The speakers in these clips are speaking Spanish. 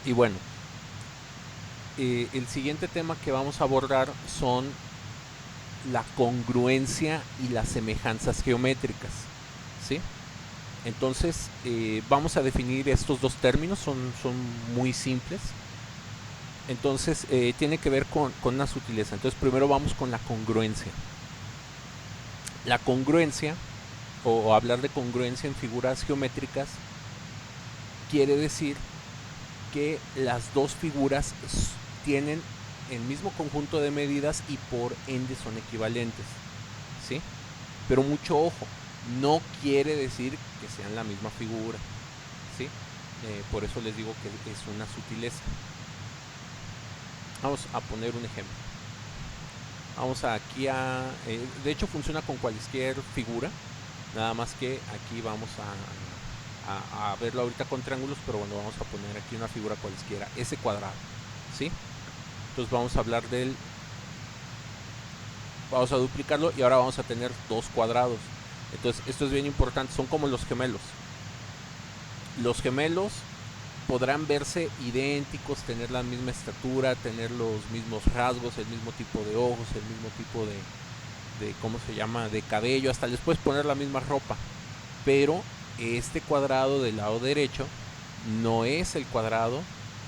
Y bueno, el siguiente tema que vamos a abordar son la congruencia y las semejanzas geométricas, ¿sí? Entonces, vamos a definir estos dos términos, son muy simples. Entonces, tiene que ver con una sutileza. Entonces, primero vamos con la congruencia. La congruencia, o hablar de congruencia en figuras geométricas, quiere decir que las dos figuras tienen el mismo conjunto de medidas y por ende son equivalentes, ¿sí? Pero mucho ojo, no quiere decir que sean la misma figura, ¿sí? Por eso les digo que es una sutileza. Vamos a poner un ejemplo. Vamos aquí de hecho funciona con cualquier figura, nada más que aquí vamos a verlo ahorita con triángulos, pero bueno, vamos a poner aquí una figura cualquiera, ese cuadrado, ¿sí? Entonces vamos a hablar vamos a duplicarlo y ahora vamos a tener dos cuadrados. Entonces esto es bien importante, son como los gemelos. Los gemelos podrán verse idénticos, tener la misma estatura, tener los mismos rasgos, el mismo tipo de ojos, el mismo tipo de ¿cómo se llama?, de cabello, hasta les puedes poner la misma ropa. Pero este cuadrado del lado derecho no es el cuadrado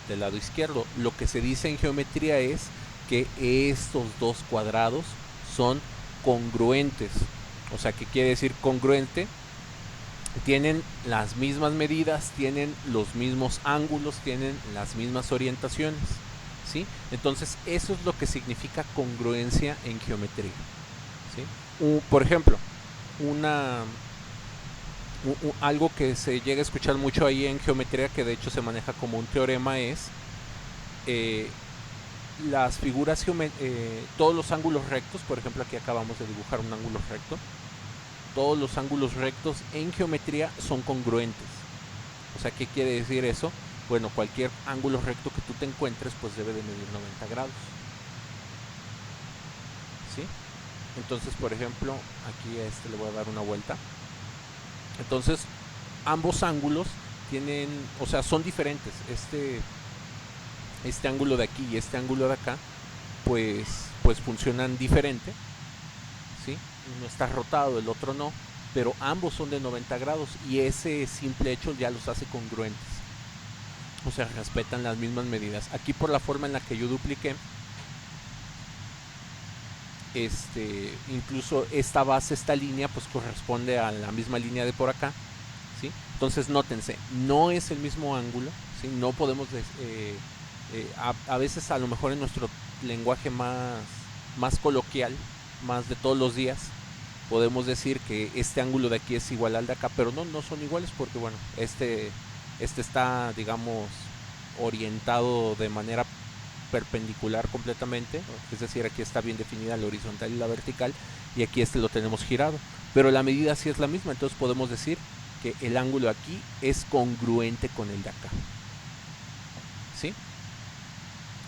del lado izquierdo. Lo que se dice en geometría es que estos dos cuadrados son congruentes. O sea, ¿qué quiere decir congruente? Tienen las mismas medidas, tienen los mismos ángulos, tienen las mismas orientaciones, ¿sí? Entonces, eso es lo que significa congruencia en geometría, ¿sí? Por ejemplo, una, algo que se llega a escuchar mucho ahí en geometría, que de hecho se maneja como un teorema, es eh, las figuras, todos los ángulos rectos. Por ejemplo, aquí acabamos de dibujar un ángulo recto. Todos los ángulos rectos en geometría son congruentes. O sea, ¿qué quiere decir eso? Bueno, cualquier ángulo recto que tú te encuentres, pues debe de medir 90 grados, ¿sí? Entonces, por ejemplo, aquí a este le voy a dar una vuelta. Entonces, ambos ángulos tienen, o sea, son diferentes. Este ángulo de aquí y este ángulo de acá, pues funcionan diferente, ¿sí? Uno está rotado, el otro no, pero ambos son de 90 grados y ese simple hecho ya los hace congruentes. O sea, respetan las mismas medidas. Aquí por la forma en la que yo dupliqué, incluso esta base, esta línea, pues corresponde a la misma línea de por acá, ¿sí? Entonces nótense, no es el mismo ángulo, ¿sí? No podemos, a veces a lo mejor en nuestro lenguaje más coloquial, más de todos los días, podemos decir que este ángulo de aquí es igual al de acá, pero no son iguales porque, bueno, este está, digamos, orientado de manera perpendicular completamente, es decir, aquí está bien definida la horizontal y la vertical, y aquí lo tenemos girado, pero la medida sí es la misma. Entonces podemos decir que el ángulo aquí es congruente con el de acá, ¿sí?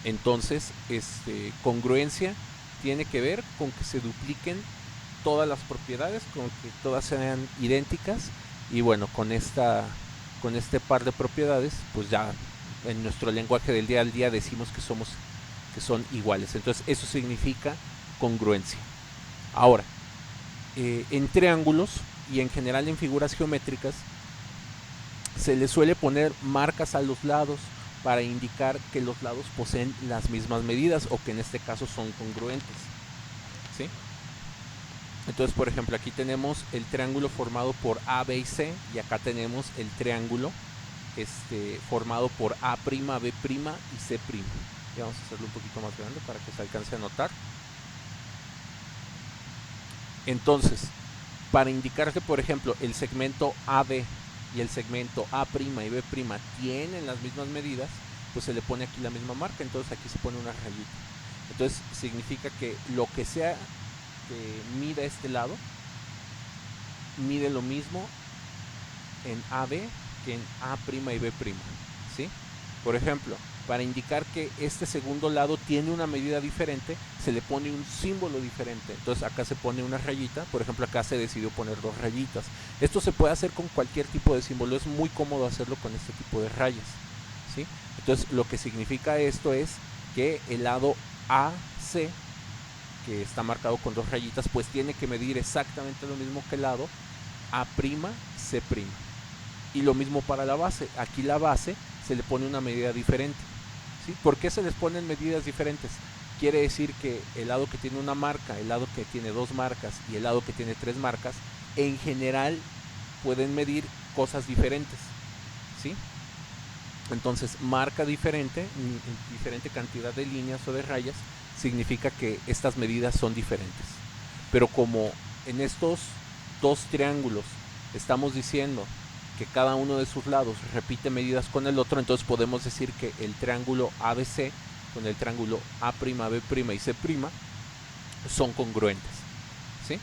Entonces, congruencia tiene que ver con que se dupliquen todas las propiedades, con que todas sean idénticas, y bueno, con este par de propiedades, pues ya en nuestro lenguaje del día al día decimos que son iguales. Entonces eso significa congruencia. Ahora, en triángulos y en general en figuras geométricas se le suele poner marcas a los lados para indicar que los lados poseen las mismas medidas o que en este caso son congruentes, ¿sí? Entonces, por ejemplo, aquí tenemos el triángulo formado por A, B y C, y acá tenemos el triángulo formado por A', B' y C'. Y vamos a hacerlo un poquito más grande para que se alcance a notar. Entonces, para indicar que, por ejemplo, el segmento AB y el segmento A' y B' tienen las mismas medidas, pues se le pone aquí la misma marca. Entonces aquí se pone una rayita. Entonces significa que lo que sea que mida este lado mide lo mismo en AB que en A' y B', ¿sí? Por ejemplo, para indicar que este segundo lado tiene una medida diferente, se le pone un símbolo diferente. Entonces acá se pone una rayita, por ejemplo acá se decidió poner dos rayitas. Esto se puede hacer con cualquier tipo de símbolo, es muy cómodo hacerlo con este tipo de rayas, ¿sí? Entonces lo que significa esto es que el lado AC, que está marcado con 2 rayitas, pues tiene que medir exactamente lo mismo que el lado A'C'. Y lo mismo para la base. Aquí la base se le pone una medida diferente, ¿sí? ¿Por qué se les ponen medidas diferentes? Quiere decir que el lado que tiene una marca, el lado que tiene 2 marcas y el lado que tiene 3 marcas, en general pueden medir cosas diferentes, ¿sí? Entonces, marca diferente, diferente cantidad de líneas o de rayas, significa que estas medidas son diferentes. Pero como en estos 2 triángulos estamos diciendo que cada uno de sus lados repite medidas con el otro, entonces podemos decir que el triángulo ABC con el triángulo A', B' y C' son congruentes, ¿sí?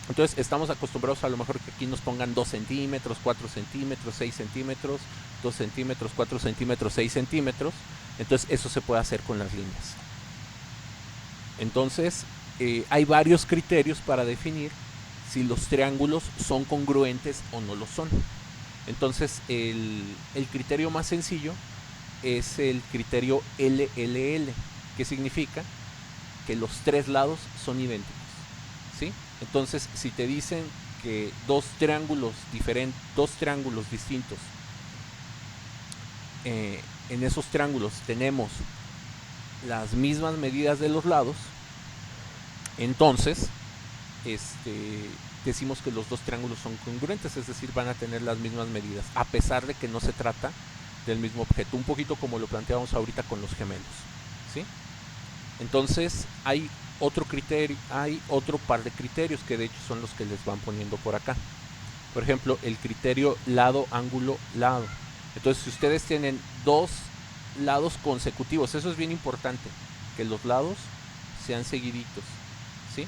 Entonces estamos acostumbrados a lo mejor que aquí nos pongan 2 centímetros, 4 centímetros, 6 centímetros, 2 centímetros, 4 centímetros, 6 centímetros. Entonces eso se puede hacer con las líneas. Entonces hay varios criterios para definir si los triángulos son congruentes o no lo son. Entonces el criterio más sencillo es el criterio LLL, que significa que los 3 lados son idénticos, ¿sí? Entonces, si te dicen que dos triángulos distintos, en esos triángulos tenemos las mismas medidas de los lados, entonces decimos que los 2 triángulos son congruentes, es decir, van a tener las mismas medidas, a pesar de que no se trata del mismo objeto, un poquito como lo planteábamos ahorita con los gemelos, ¿sí? Entonces hay otro criterio, hay otro par de criterios que de hecho son los que les van poniendo por acá. Por ejemplo, el criterio lado, ángulo, lado. Entonces, si ustedes tienen 2 lados consecutivos, eso es bien importante, que los lados sean seguiditos, ¿sí?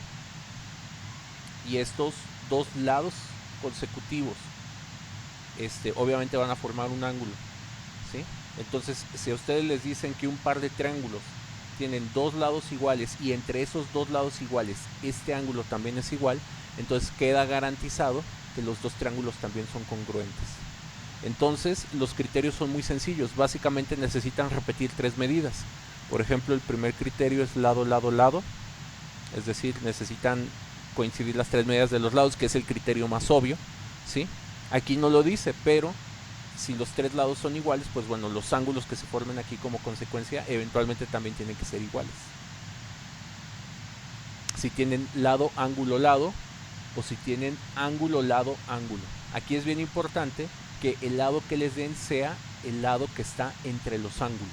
Y estos 2 lados consecutivos, obviamente van a formar un ángulo, ¿sí? Entonces, si a ustedes les dicen que un par de triángulos tienen 2 lados iguales y entre esos 2 lados iguales este ángulo también es igual, entonces queda garantizado que los 2 triángulos también son congruentes. Entonces los criterios son muy sencillos, básicamente necesitan repetir 3 medidas. Por ejemplo, el primer criterio es lado, lado, lado, es decir, necesitan coincidir las 3 medidas de los lados, que es el criterio más obvio, ¿sí? Aquí no lo dice, pero si los 3 lados son iguales, pues bueno, los ángulos que se formen aquí como consecuencia eventualmente también tienen que ser iguales. Si tienen lado, ángulo, lado, o si tienen ángulo, lado, ángulo. Aquí es bien importante que el lado que les den sea el lado que está entre los ángulos,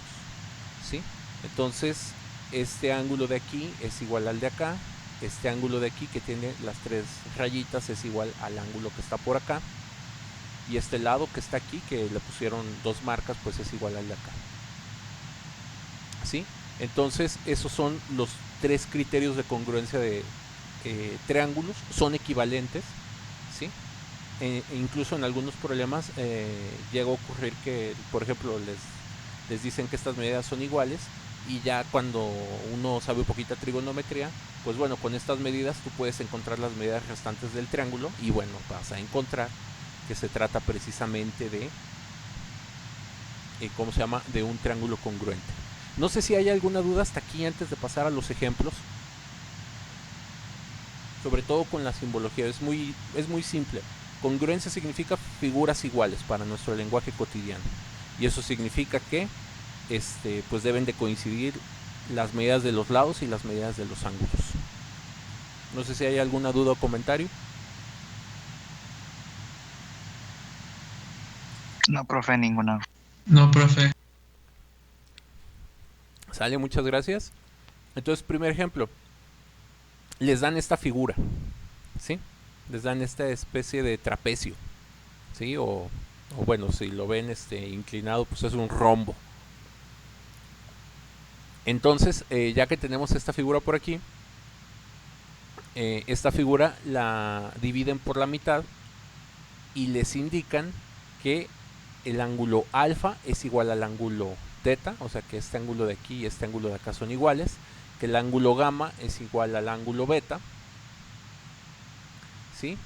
¿sí? Entonces, este ángulo de aquí es igual al de acá, este ángulo de aquí que tiene las 3 rayitas es igual al ángulo que está por acá, y este lado que está aquí, que le pusieron 2 marcas, pues es igual al de acá, ¿sí? Entonces esos son los 3 criterios de congruencia de triángulos, son equivalentes, ¿sí? Incluso en algunos problemas llega a ocurrir que, por ejemplo, les dicen que estas medidas son iguales, y ya cuando uno sabe un poquito de trigonometría, pues bueno, con estas medidas tú puedes encontrar las medidas restantes del triángulo, y bueno, vas a encontrar que se trata precisamente de ¿cómo se llama? De un triángulo congruente. No sé si hay alguna duda hasta aquí antes de pasar a los ejemplos. Sobre todo con la simbología, es muy simple. Congruencia significa figuras iguales para nuestro lenguaje cotidiano. Y eso significa que pues deben de coincidir las medidas de los lados y las medidas de los ángulos. No sé si hay alguna duda o comentario. No, profe, ninguna. No, profe. Sale, muchas gracias. Entonces, primer ejemplo. Les dan esta figura, ¿sí? Les dan esta especie de trapecio, ¿sí? O bueno, si lo ven inclinado, pues es un rombo. Entonces, ya que tenemos esta figura por aquí, esta figura la dividen por la mitad y les indican que el ángulo alfa es igual al ángulo teta, o sea que este ángulo de aquí y este ángulo de acá son iguales, que el ángulo gamma es igual al ángulo beta, ¿sí?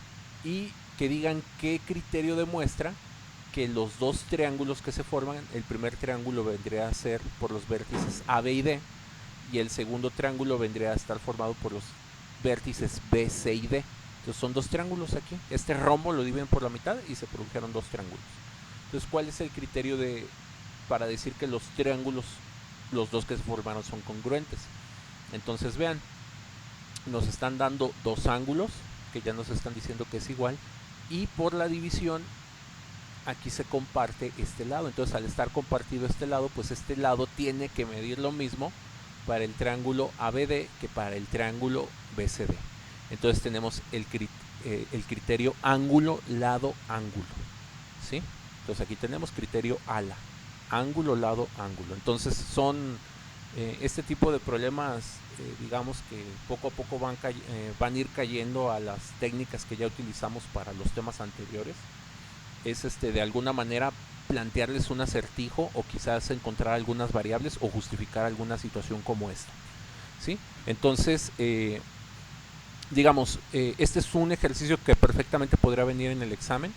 Y que digan qué criterio demuestra que los dos triángulos que se forman, el primer triángulo vendría a ser por los vértices A, B y D, y el segundo triángulo vendría a estar formado por los vértices B, C y D. Entonces son dos triángulos aquí. Este rombo lo dividen por la mitad y se produjeron dos triángulos. Entonces, ¿cuál es el criterio para decir que los triángulos, los dos que se formaron, son congruentes? Entonces vean, nos están dando dos ángulos que ya nos están diciendo que es igual, y por la división aquí se comparte este lado. Entonces, al estar compartido este lado, pues este lado tiene que medir lo mismo para el triángulo ABD que para el triángulo BCD. Entonces tenemos el criterio ángulo, lado, ángulo, ¿sí? Entonces aquí tenemos criterio ALA, ángulo, lado, ángulo. Entonces son este tipo de problemas, digamos que poco a poco van a ir cayendo a las técnicas que ya utilizamos para los temas anteriores. Es de alguna manera plantearles un acertijo, o quizás encontrar algunas variables o justificar alguna situación como esta, ¿sí? Entonces, digamos, este es un ejercicio que perfectamente podría venir en el examen,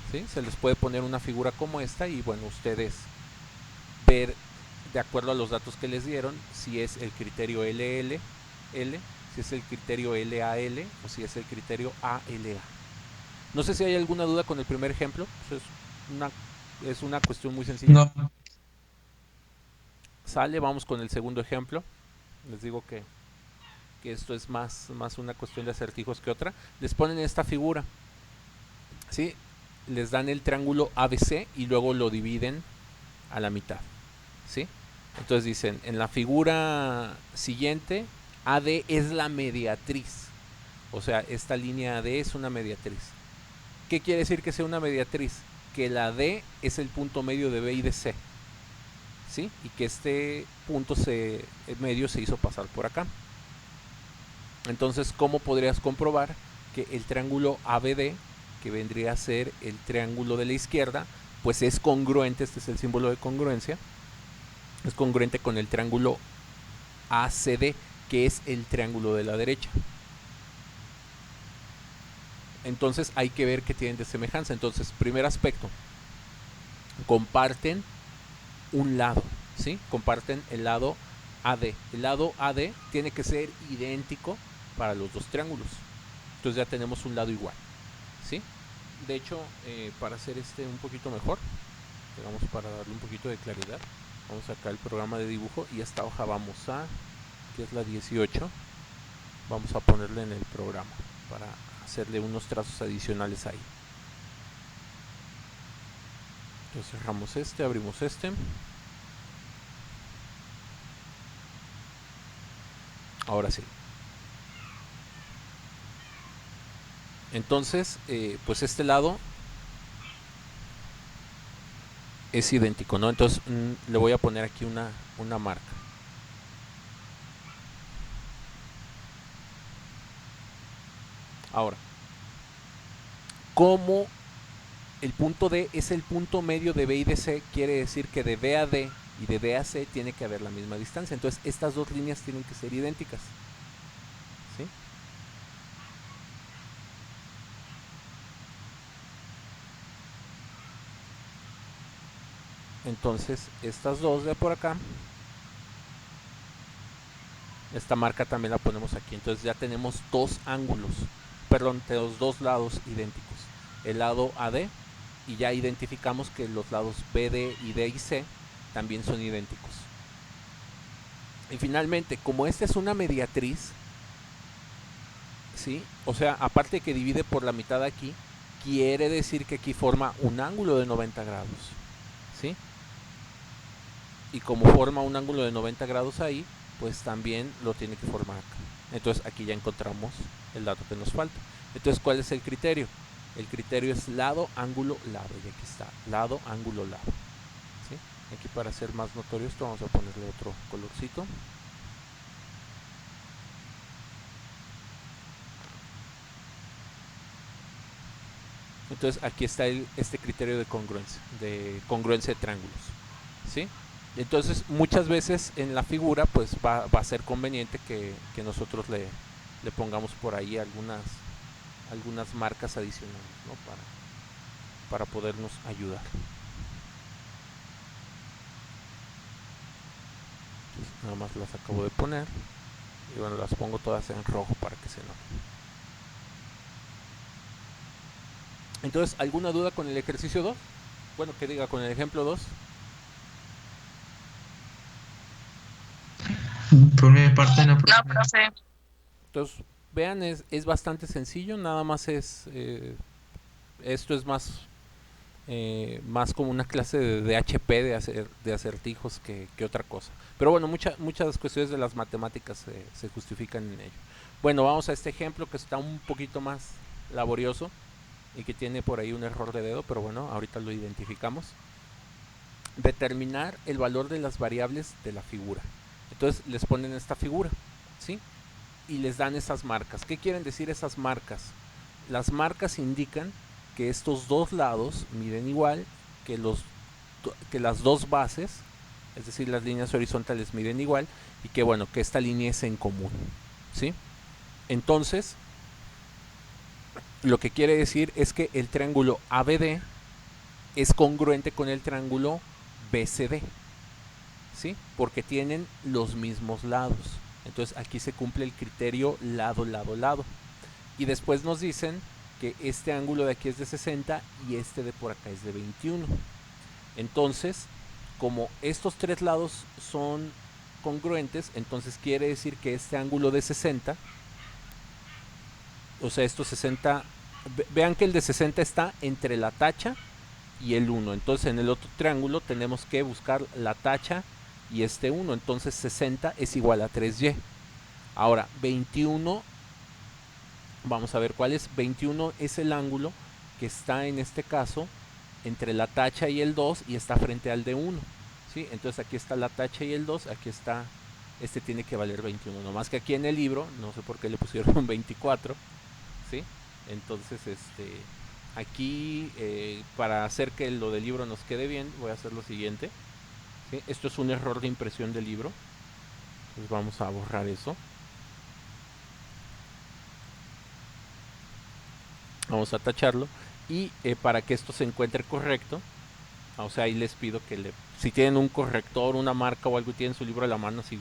¿sí? Se les puede poner una figura como esta y bueno, ustedes ver de acuerdo a los datos que les dieron si es el criterio LL, si es el criterio LAL o si es el criterio ALA. No sé si hay alguna duda con el primer ejemplo. Pues es una cuestión muy sencilla. No. Sale, vamos con el segundo ejemplo. Les digo que esto es más una cuestión de acertijos que otra. Les ponen esta figura, ¿sí? Les dan el triángulo ABC y luego lo dividen a la mitad, ¿sí? Entonces dicen, en la figura siguiente, AD es la mediatriz. O sea, esta línea AD es una mediatriz. ¿Qué quiere decir que sea una mediatriz? Que la D es el punto medio de B y de C, ¿sí? Y que este punto medio se hizo pasar por acá. Entonces, ¿cómo podrías comprobar que el triángulo ABD, que vendría a ser el triángulo de la izquierda, pues es congruente? Este es el símbolo de congruencia. Es congruente con el triángulo ACD, que es el triángulo de la derecha. Entonces hay que ver qué tienen de semejanza. Entonces, primer aspecto, comparten un lado, ¿sí? Comparten el lado AD. El lado AD tiene que ser idéntico para los dos triángulos. Entonces ya tenemos un lado igual, ¿sí? De hecho, para hacer un poquito mejor, digamos, para darle un poquito de claridad, vamos a sacar el programa de dibujo y esta hoja vamos a, que es la 18, vamos a ponerle en el programa para hacerle unos trazos adicionales ahí. Entonces cerramos abrimos ahora sí. Entonces, pues este lado es idéntico, ¿no? Entonces le voy a poner aquí una marca. Ahora, como el punto D es el punto medio de B y de C, quiere decir que de B a D y de D a C tiene que haber la misma distancia. Entonces estas dos líneas tienen que ser idénticas, ¿sí? Entonces estas dos de por acá, esta marca también la ponemos aquí. Entonces ya tenemos dos ángulos, perdón, los dos lados idénticos. El lado AD, y ya identificamos que los lados BD y D y C también son idénticos. Y finalmente, como esta es una mediatriz, ¿sí? O sea, aparte que divide por la mitad aquí, quiere decir que aquí forma un ángulo de 90 grados, ¿sí? Y como forma un ángulo de 90 grados ahí, pues también lo tiene que formar acá. Entonces aquí ya encontramos el dato que nos falta. Entonces, ¿cuál es el criterio? El criterio es lado, ángulo, lado. Y aquí está, lado, ángulo, lado, ¿sí? Aquí, para hacer más notorio esto, vamos a ponerle otro colorcito. Entonces aquí está este criterio de congruencia de triángulos, ¿sí? Entonces muchas veces en la figura pues va a ser conveniente que nosotros le pongamos por ahí algunas marcas adicionales, ¿no? para podernos ayudar. Entonces, nada más las acabo de poner y bueno, las pongo todas en rojo para que se noten. Entonces, ¿alguna duda con el ejercicio 2? Bueno, que diga con el ejemplo 2. Por mi parte, no, profe. No, profe. Entonces, vean, es bastante sencillo, nada más esto es más como una clase de HP, de acertijos que otra cosa. Pero bueno, muchas cuestiones de las matemáticas se justifican en ello. Bueno, vamos a este ejemplo que está un poquito más laborioso y que tiene por ahí un error de dedo, pero bueno, ahorita lo identificamos. Determinar el valor de las variables de la figura. Entonces les ponen esta figura, ¿sí? Y les dan esas marcas. ¿Qué quieren decir esas marcas? Las marcas indican que estos dos lados miden igual, que las dos bases, es decir, las líneas horizontales miden igual, y que bueno, que esta línea es en común, ¿sí? Entonces, lo que quiere decir es que el triángulo ABD es congruente con el triángulo BCD, ¿sí? Porque tienen los mismos lados. Entonces aquí se cumple el criterio lado, lado, lado. Y después nos dicen que este ángulo de aquí es de 60 y este de por acá es de 21. Entonces, como estos tres lados son congruentes, entonces quiere decir que este ángulo de 60, o sea, estos 60, vean que el de 60 está entre la tacha y el 1. Entonces en el otro triángulo tenemos que buscar la tacha y este 1. Entonces 60 es igual a 3y. Ahora 21, vamos a ver cuál es. 21 es el ángulo que está en este caso entre la tacha y el 2 y está frente al de 1, ¿sí? Entonces aquí está la tacha y el 2, aquí está, este tiene que valer 21, nomás que aquí en el libro, no sé por qué le pusieron 24, ¿sí? Entonces aquí para hacer que lo del libro nos quede bien, voy a hacer lo siguiente, ¿sí? Esto es un error de impresión del libro, entonces vamos a borrar eso. Vamos a tacharlo y para que esto se encuentre correcto, o sea, ahí les pido que si tienen un corrector, una marca o algo y tienen su libro a la mano, así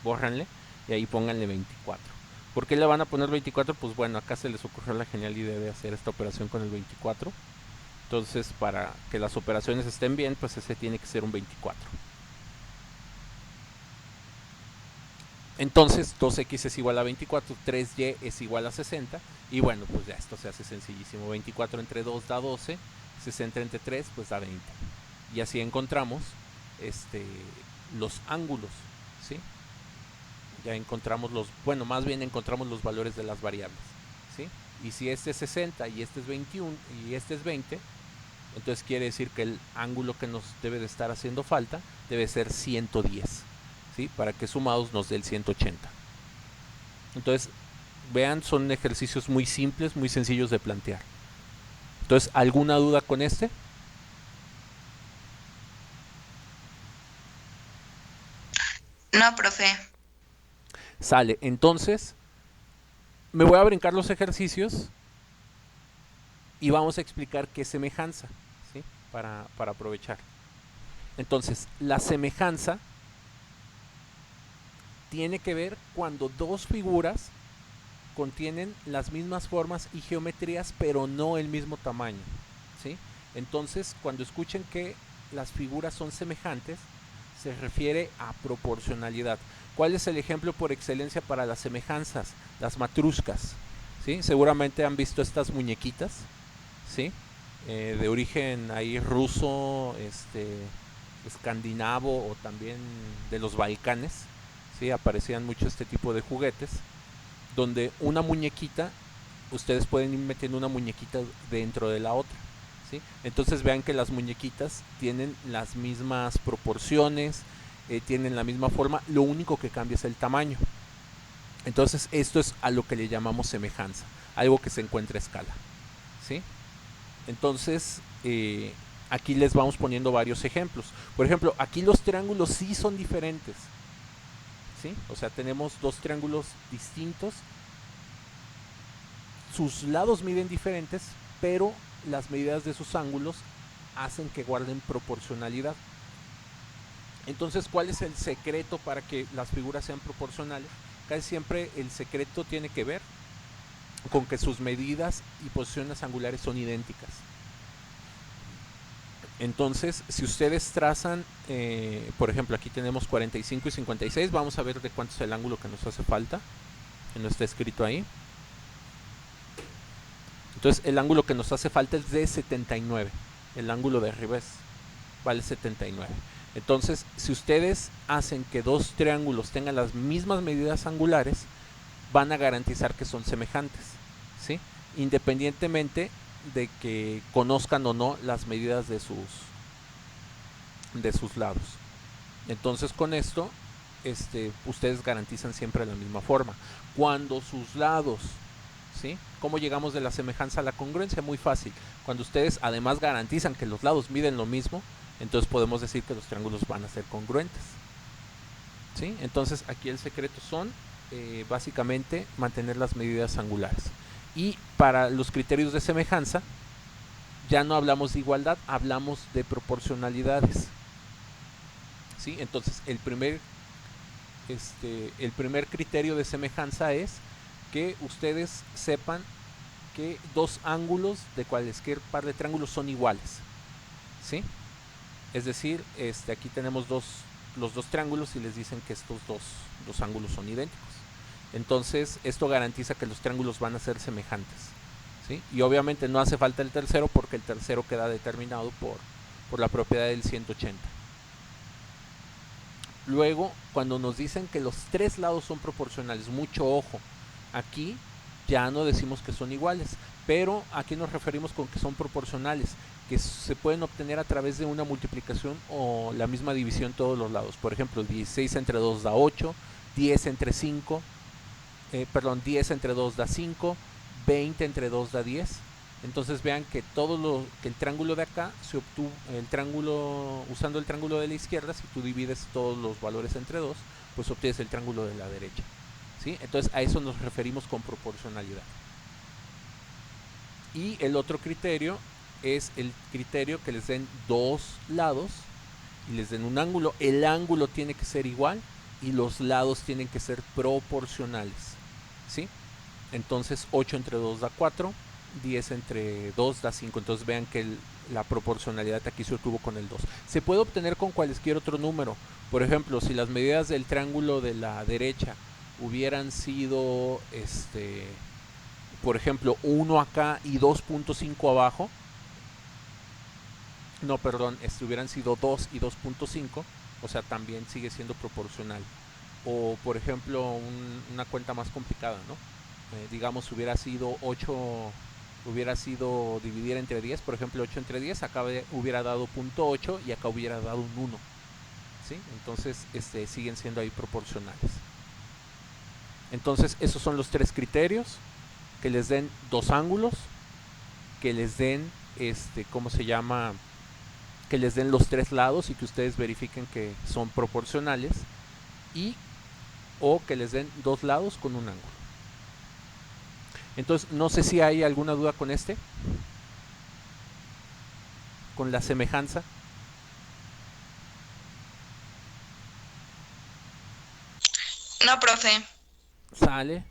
bórranle y ahí pónganle 24. ¿Por qué le van a poner 24? Pues bueno, acá se les ocurrió la genial idea de hacer esta operación con el 24. Entonces, para que las operaciones estén bien, pues ese tiene que ser un 24. Entonces 2x es igual a 24, 3y es igual a 60 y bueno, pues ya esto se hace sencillísimo. 24 entre 2 da 12, 60 entre 3 pues da 20. Y así encontramos los ángulos, ¿sí? Ya encontramos más bien encontramos los valores de las variables, ¿sí? Y si este es 60 y este es 21 y este es 20, entonces quiere decir que el ángulo que nos debe de estar haciendo falta debe ser 110, ¿sí? Para que sumados nos dé el 180. Entonces, vean, son ejercicios muy simples, muy sencillos de plantear. Entonces, ¿alguna duda con este? No, profe. Sale, entonces me voy a brincar los ejercicios y vamos a explicar qué es semejanza, ¿sí? Para aprovechar. Entonces, la semejanza tiene que ver cuando dos figuras contienen las mismas formas y geometrías, pero no el mismo tamaño, ¿sí? Entonces, cuando escuchen que las figuras son semejantes, se refiere a proporcionalidad. ¿Cuál es el ejemplo por excelencia para las semejanzas? Las matruscas, ¿sí? Seguramente han visto estas muñequitas, ¿sí? De origen ahí ruso, escandinavo o también de los Balcanes, ¿sí? Aparecían mucho este tipo de juguetes, donde una muñequita, ustedes pueden ir metiendo una muñequita dentro de la otra, ¿sí? Entonces vean que las muñequitas tienen las mismas proporciones, tienen la misma forma, lo único que cambia es el tamaño. Entonces esto es a lo que le llamamos semejanza, algo que se encuentra a escala, ¿sí? Entonces aquí les vamos poniendo varios ejemplos. Por ejemplo, aquí los triángulos sí son diferentes, ¿sí? O sea, tenemos dos triángulos distintos, sus lados miden diferentes, pero las medidas de sus ángulos hacen que guarden proporcionalidad. Entonces, ¿cuál es el secreto para que las figuras sean proporcionales? Casi siempre el secreto tiene que ver con que sus medidas y posiciones angulares son idénticas. Entonces, si ustedes trazan, por ejemplo, aquí tenemos 45 y 56, vamos a ver de cuánto es el ángulo que nos hace falta, que no está escrito ahí. Entonces, el ángulo que nos hace falta es de 79, el ángulo de arriba vale 79. Entonces, si ustedes hacen que dos triángulos tengan las mismas medidas angulares, van a garantizar que son semejantes, ¿sí? Independientemente de que conozcan o no las medidas de sus lados. Entonces, con esto, ustedes garantizan siempre la misma forma. Cuando sus lados, ¿sí? ¿Cómo llegamos de la semejanza a la congruencia? Muy fácil. Cuando ustedes además garantizan que los lados miden lo mismo, entonces podemos decir que los triángulos van a ser congruentes, ¿sí? Entonces, aquí el secreto son básicamente mantener las medidas angulares. Y para los criterios de semejanza, ya no hablamos de igualdad, hablamos de proporcionalidades, ¿sí? Entonces, el primer criterio de semejanza es que ustedes sepan que dos ángulos de cualquier par de triángulos son iguales, ¿sí? Es decir, aquí tenemos los dos triángulos y les dicen que estos dos ángulos son idénticos. Entonces, esto garantiza que los triángulos van a ser semejantes, ¿sí? Y obviamente no hace falta el tercero porque el tercero queda determinado por la propiedad del 180. Luego, cuando nos dicen que los tres lados son proporcionales, mucho ojo, aquí ya no decimos que son iguales, pero aquí nos referimos con que son proporcionales, que se pueden obtener a través de una multiplicación o la misma división todos los lados. Por ejemplo, 16 entre 2 da 8, 10 entre 5, 10 entre 2 da 5, 20 entre 2 da 10. Entonces vean que que el triángulo de acá se obtuvo usando el triángulo de la izquierda. Si tú divides todos los valores entre 2, pues obtienes el triángulo de la derecha, ¿sí? Entonces a eso nos referimos con proporcionalidad. Y el otro criterio es el criterio que les den dos lados y les den un ángulo. El ángulo tiene que ser igual y los lados tienen que ser proporcionales, ¿sí? Entonces 8 entre 2 da 4, 10 entre 2 da 5. Entonces vean que la proporcionalidad aquí se obtuvo con el 2. Se puede obtener con cualquier otro número. Por ejemplo, si las medidas del triángulo de la derecha hubieran sido, por ejemplo, 1 acá y 2.5 abajo, no, perdón, hubieran sido 2 y 2.5, o sea, también sigue siendo proporcional. O, por ejemplo, una cuenta más complicada, ¿no? Digamos, hubiera sido 8, hubiera sido dividir entre 10, por ejemplo, 8 entre 10, acá hubiera dado 0.8 y acá hubiera dado un 1, ¿sí? Entonces, siguen siendo ahí proporcionales. Entonces, esos son los tres criterios: que les den dos ángulos, que les den, ¿cómo se llama? Que les den los tres lados y que ustedes verifiquen que son proporcionales, o que les den dos lados con un ángulo. Entonces, no sé si hay alguna duda con con la semejanza. No, profe. Sale.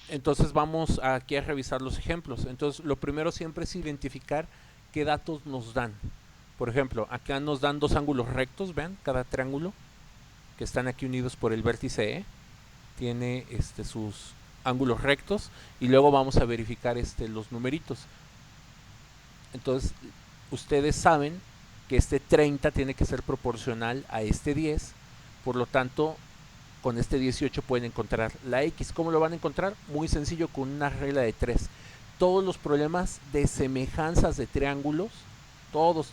Entonces vamos aquí a revisar los ejemplos. Entonces, lo primero siempre es identificar qué datos nos dan. Por ejemplo, acá nos dan dos ángulos rectos, vean, cada triángulo que están aquí unidos por el vértice E tiene sus ángulos rectos, y luego vamos a verificar los numeritos. Entonces, ustedes saben que este 30 tiene que ser proporcional a este 10, por lo tanto, con este 18 pueden encontrar la X. ¿Cómo lo van a encontrar? Muy sencillo, con una regla de 3. Todos los problemas de semejanzas de triángulos, todos,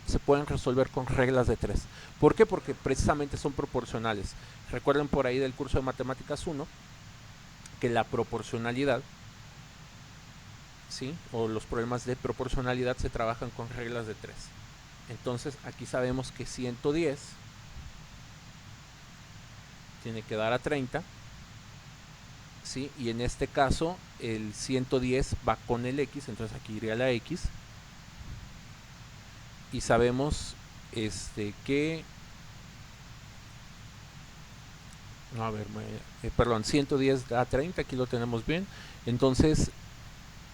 se pueden resolver con reglas de 3. ¿Por qué? Porque precisamente son proporcionales. Recuerden por ahí del curso de Matemáticas 1 que la proporcionalidad, ¿sí? O los problemas de proporcionalidad se trabajan con reglas de 3. Entonces aquí sabemos que 110 tiene que dar a 30, ¿sí? Y en este caso el 110 va con el X, entonces aquí iría la X. Y sabemos que... A ver, perdón, 110 da 30, aquí lo tenemos bien. Entonces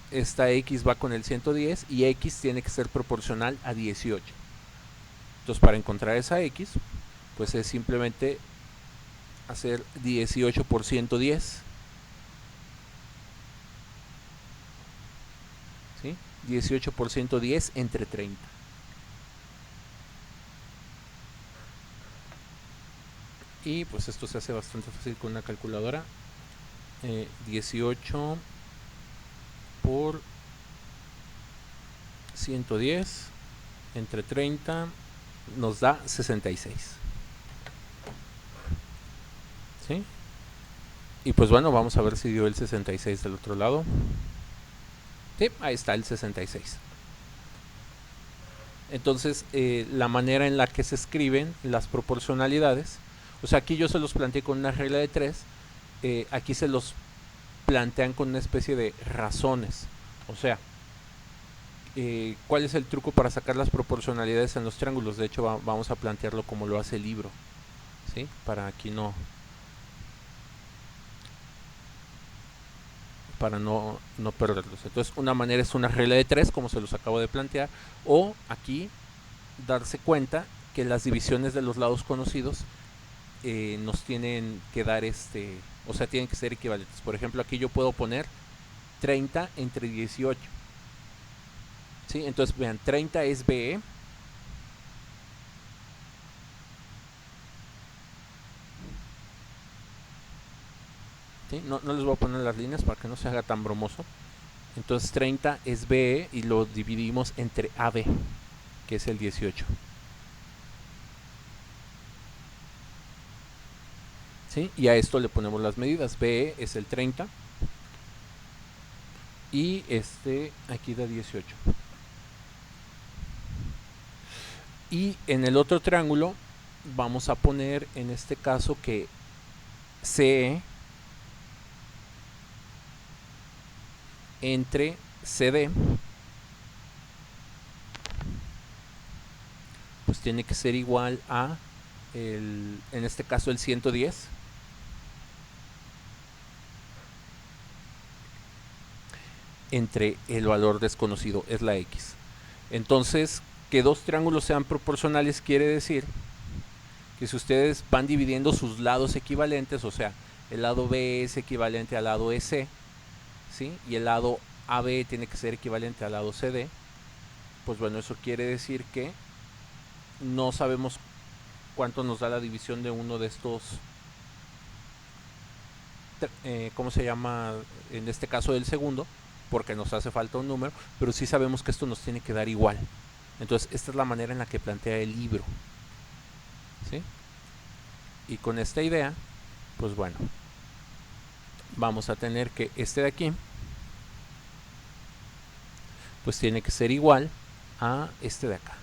esta X va con el 110 y X tiene que ser proporcional a 18. Entonces para encontrar esa X, pues es simplemente hacer 18 por 110. ¿Sí? 18 por 110 entre 30. Y pues esto se hace bastante fácil con una calculadora. 18 por 110 entre 30 nos da 66. ¿Sí? Y pues bueno, vamos a ver si dio el 66 del otro lado. Sí, ahí está el 66. Entonces, la manera en la que se escriben las proporcionalidades, o sea, aquí yo se los planteé con una regla de 3, aquí se los plantean con una especie de razones. O sea, ¿cuál es el truco para sacar las proporcionalidades en los triángulos? De hecho, vamos a plantearlo como lo hace el libro, ¿sí? Para aquí no perderlos. Entonces, una manera es una regla de 3, como se los acabo de plantear, o aquí darse cuenta que las divisiones de los lados conocidos nos tienen que dar o sea, tienen que ser equivalentes. Por ejemplo, aquí yo puedo poner 30 entre 18. ¿Sí? Entonces, vean, 30 es BE. ¿Sí? No les voy a poner las líneas para que no se haga tan bromoso. Entonces 30 es BE y lo dividimos entre AB, que es el 18. ¿Sí? Y a esto le ponemos las medidas. BE es el 30 y aquí da 18. Y en el otro triángulo vamos a poner en este caso que CE entre CD pues tiene que ser igual a en este caso el 110 entre el valor desconocido, es la X. Entonces, que dos triángulos sean proporcionales quiere decir que si ustedes van dividiendo sus lados equivalentes, o sea, el lado B es equivalente al lado EC, ¿sí? Y el lado AB tiene que ser equivalente al lado CD, pues bueno, eso quiere decir que no sabemos cuánto nos da la división de uno de estos, ¿cómo se llama? En este caso del segundo, porque nos hace falta un número, pero sí sabemos que esto nos tiene que dar igual. Entonces, esta es la manera en la que plantea el libro, ¿sí? Y con esta idea, pues bueno, vamos a tener que este de aquí, pues tiene que ser igual a este de acá.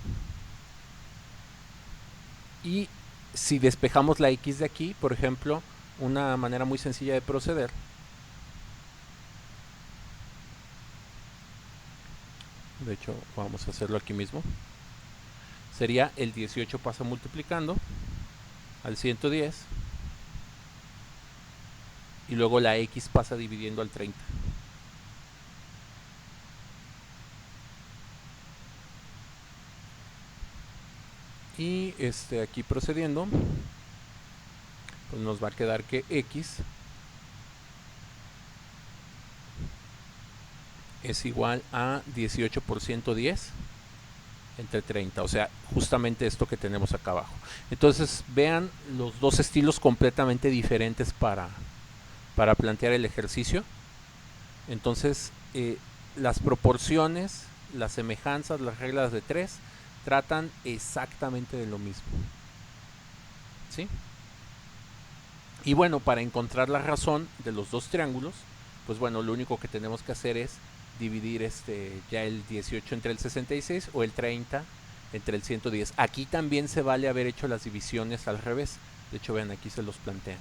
Y si despejamos la X de aquí, por ejemplo, una manera muy sencilla de proceder de hecho vamos a hacerlo aquí mismo, sería el 18 pasa multiplicando al 110 y luego la X pasa dividiendo al 30. Y aquí procediendo, pues nos va a quedar que X es igual a 18 por 110 entre 30, o sea, justamente esto que tenemos acá abajo. Entonces, vean los dos estilos completamente diferentes para plantear el ejercicio. Entonces, las proporciones, las semejanzas, las reglas de 3 tratan exactamente de lo mismo, ¿sí? Y bueno, para encontrar la razón de los dos triángulos, pues bueno, lo único que tenemos que hacer es dividir ya el 18 entre el 66 o el 30 entre el 110. Aquí también se vale haber hecho las divisiones al revés. De hecho, vean, aquí se los plantean,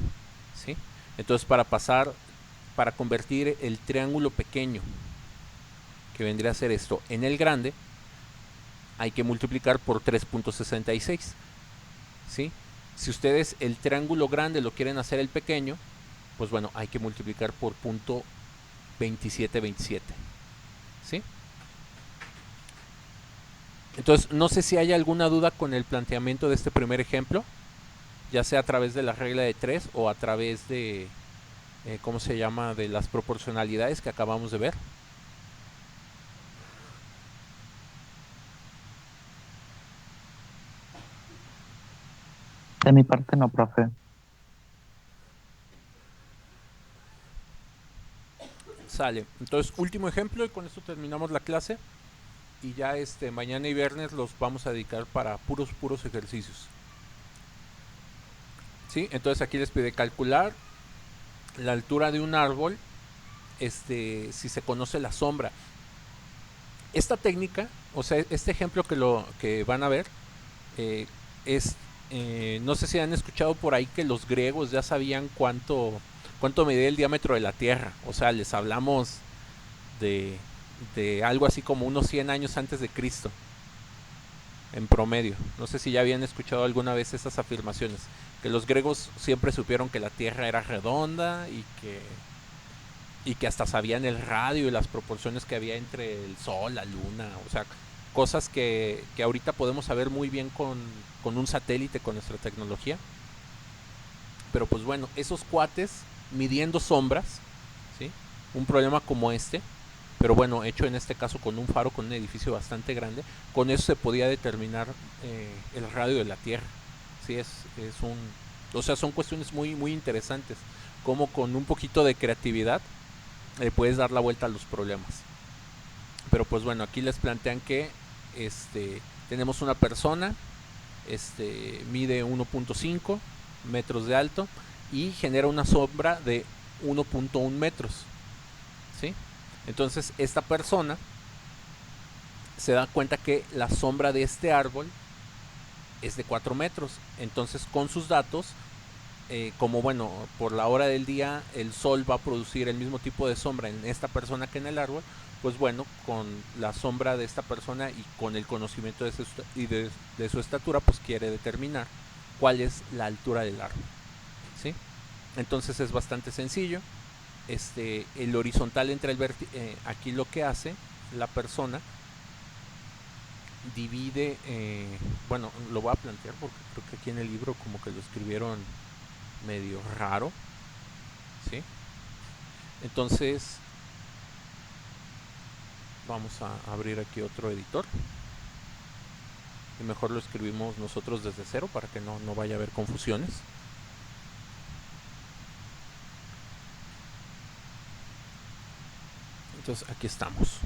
¿sí? Entonces, para pasar para convertir el triángulo pequeño, que vendría a ser esto, en el grande, hay que multiplicar por 3.66, ¿sí? Si ustedes el triángulo grande lo quieren hacer el pequeño, pues bueno, hay que multiplicar por punto 2727, ¿sí? Entonces, no sé si hay alguna duda con el planteamiento de este primer ejemplo, ya sea a través de la regla de 3 o a través de, ¿cómo se llama?, de las proporcionalidades que acabamos de ver. De mi parte no, profe. Sale. Entonces, último ejemplo y con esto terminamos la clase. Y ya mañana y viernes los vamos a dedicar para puros ejercicios. ¿Sí? Entonces aquí les pide calcular la altura de un árbol, si se conoce la sombra. Esta técnica, o sea, este ejemplo que van a ver, no sé si han escuchado por ahí que los griegos ya sabían cuánto medía el diámetro de la Tierra. O sea, les hablamos de algo así como unos 100 años antes de Cristo, en promedio. No sé si ya habían escuchado alguna vez esas afirmaciones, que los griegos siempre supieron que la Tierra era redonda y que hasta sabían el radio y las proporciones que había entre el Sol, la Luna, o sea, cosas que ahorita podemos saber muy bien con un satélite, con nuestra tecnología. Pero pues bueno, esos cuates midiendo sombras, ¿sí? Un problema como este, pero bueno, hecho en este caso con un faro, con un edificio bastante grande, con eso se podía determinar el radio de la Tierra. Sí, o sea, son cuestiones muy interesantes, como con un poquito de creatividad puedes dar la vuelta a los problemas. Pero pues bueno, aquí les plantean que tenemos una persona, mide 1.5 metros de alto y genera una sombra de 1.1 metros, ¿sí? Entonces esta persona se da cuenta que la sombra de este árbol es de 4 metros. Entonces con sus datos, como bueno, por la hora del día el sol va a producir el mismo tipo de sombra en esta persona que en el árbol, pues bueno, con la sombra de esta persona y con el conocimiento de su estatura, pues quiere determinar cuál es la altura del árbol, ¿sí? Entonces es bastante sencillo. El horizontal entre el aquí lo que hace la persona divide, bueno, lo voy a plantear porque creo que aquí en el libro como que lo escribieron medio raro, ¿sí? Entonces vamos a abrir aquí otro editor y mejor lo escribimos nosotros desde cero para que no vaya a haber confusiones. Entonces aquí estamos.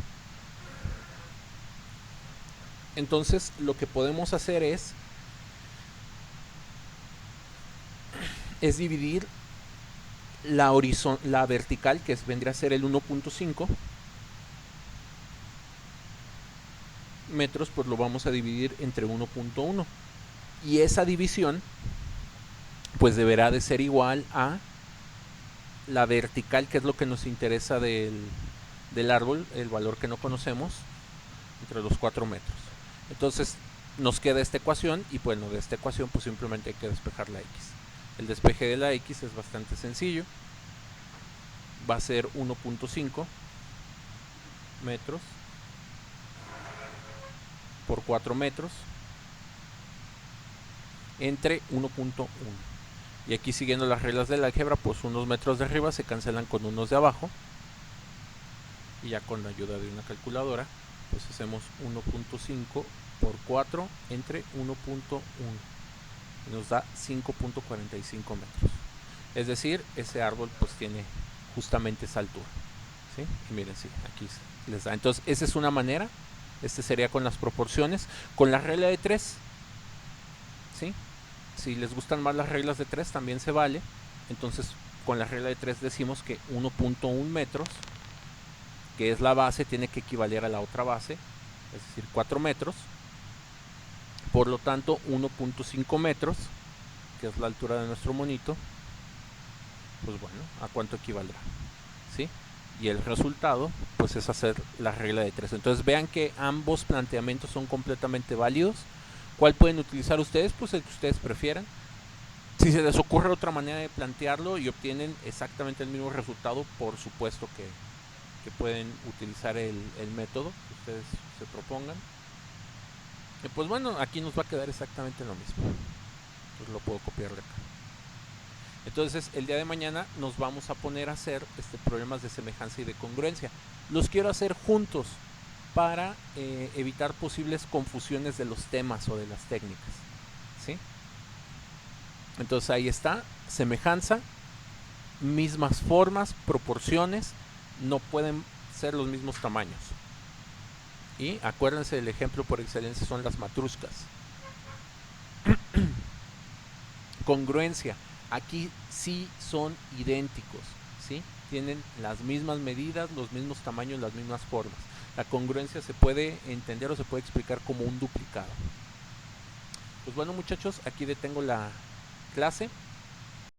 Entonces lo que podemos hacer es dividir la vertical, que vendría a ser el 1.5 metros, pues lo vamos a dividir entre 1.1 y esa división pues deberá de ser igual a la vertical, que es lo que nos interesa del árbol, el valor que no conocemos, entre los 4 metros. Entonces nos queda esta ecuación y bueno, de esta ecuación pues simplemente hay que despejar la x. El despeje de la x es bastante sencillo, va a ser 1.5 metros por 4 metros entre 1.1. Y aquí, siguiendo las reglas del álgebra, pues unos metros de arriba se cancelan con unos de abajo. Y ya con la ayuda de una calculadora, pues hacemos 1.5 por 4 entre 1.1. Y nos da 5.45 metros. Es decir, ese árbol pues tiene justamente esa altura, ¿sí? Y miren, sí, aquí les da. Entonces, esa es una manera. Sería con las proporciones. Con la regla de 3, ¿sí? Si les gustan más las reglas de 3, también se vale. Entonces, con la regla de 3 decimos que 1.1 metros, que es la base, tiene que equivaler a la otra base, es decir, 4 metros. Por lo tanto, 1.5 metros, que es la altura de nuestro monito, pues bueno, ¿a cuánto equivaldrá? ¿sí? Y el resultado pues es hacer la regla de 3. Entonces vean que ambos planteamientos son completamente válidos. ¿Cuál pueden utilizar ustedes? Pues el que ustedes prefieran. Si se les ocurre otra manera de plantearlo y obtienen exactamente el mismo resultado, por supuesto que pueden utilizar el método que ustedes se propongan. Y pues bueno, aquí nos va a quedar exactamente lo mismo. Entonces lo puedo copiar de acá. Entonces el día de mañana nos vamos a poner a hacer problemas de semejanza y de congruencia. Los quiero hacer juntos para evitar posibles confusiones de los temas o de las técnicas, ¿sí? Entonces ahí está, semejanza, mismas formas, proporciones, no pueden ser los mismos tamaños. Y acuérdense del ejemplo por excelencia son las matruscas. Congruencia, aquí sí son idénticos, ¿sí? Tienen las mismas medidas, los mismos tamaños, las mismas formas. La congruencia se puede entender o se puede explicar como un duplicado. Pues bueno muchachos, aquí detengo la clase.